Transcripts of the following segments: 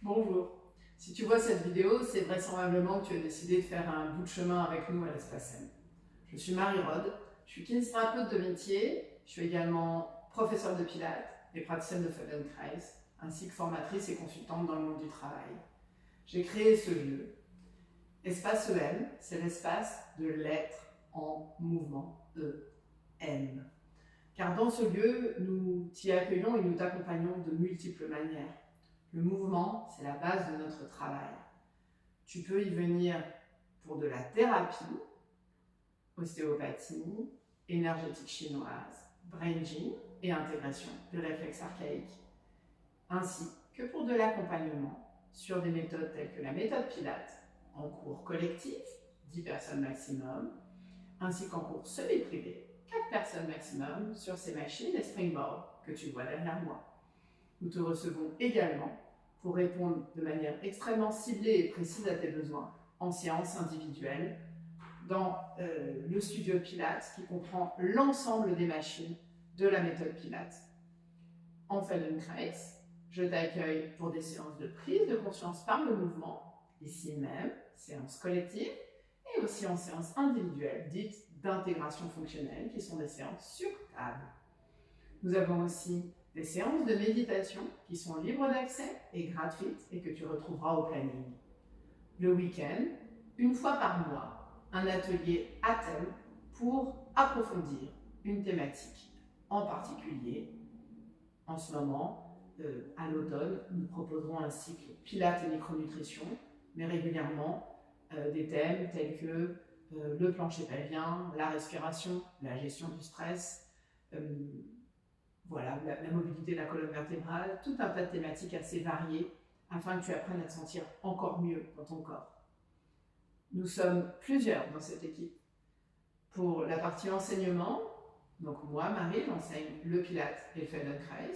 Bonjour. Si tu vois cette vidéo, c'est vraisemblablement que tu as décidé de faire un bout de chemin avec nous à l'Espace M. Je suis Marie-Rode, je suis kinésithérapeute de métier, je suis également professeure de pilates et praticienne de Feldenkrais, ainsi que formatrice et consultante dans le monde du travail. J'ai créé ce lieu. Espace EM, c'est l'espace de l'être en mouvement, EM. Car dans ce lieu, nous t'y accueillons et nous t'accompagnons de multiples manières. Le mouvement, c'est la base de notre travail. Tu peux y venir pour de la thérapie, ostéopathie, énergétique chinoise, brain gym et intégration du réflexe archaïque, ainsi que pour de l'accompagnement sur des méthodes telles que la méthode Pilates, en cours collectif, 10 personnes maximum, ainsi qu'en cours semi-privé, 4 personnes maximum sur ces machines et springboards que tu vois derrière moi. Nous te recevons également pour répondre de manière extrêmement ciblée et précise à tes besoins en séance individuelle dans le studio Pilates qui comprend l'ensemble des machines de la méthode Pilates. En Feldenkrais, je t'accueille pour des séances de prise de conscience par le mouvement, ici même, séances collectives, et aussi en séances individuelles dites d'intégration fonctionnelle qui sont des séances sur table. Nous avons aussi des séances de méditation qui sont libres d'accès et gratuites et que tu retrouveras au planning. Le week-end, une fois par mois, un atelier à thème pour approfondir une thématique. En particulier, en ce moment, à l'automne, nous proposerons un cycle Pilates et micronutrition, mais régulièrement des thèmes tels que le plancher pelvien, la respiration, la gestion du stress, voilà, la mobilité de la colonne vertébrale, tout un tas de thématiques assez variées afin que tu apprennes à te sentir encore mieux dans ton corps. Nous sommes plusieurs dans cette équipe. Pour la partie enseignement, donc moi, Marie, j'enseigne le Pilates et le Feldenkrais.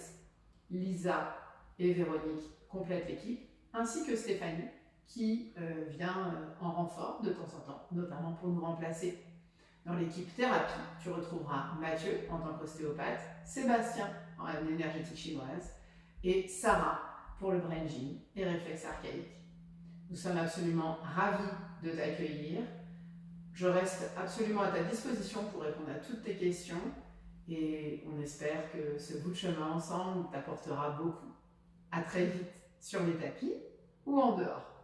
Lisa et Véronique complètent l'équipe, ainsi que Stéphanie qui vient en renfort de temps en temps, notamment pour nous remplacer. Dans l'équipe thérapie, tu retrouveras Mathieu en tant qu'ostéopathe, Sébastien en énergétique chinoise et Sarah pour le brain gym et réflexe archaïque. Nous sommes absolument ravis de t'accueillir. Je reste absolument à ta disposition pour répondre à toutes tes questions et on espère que ce bout de chemin ensemble t'apportera beaucoup. À très vite sur les tapis ou en dehors.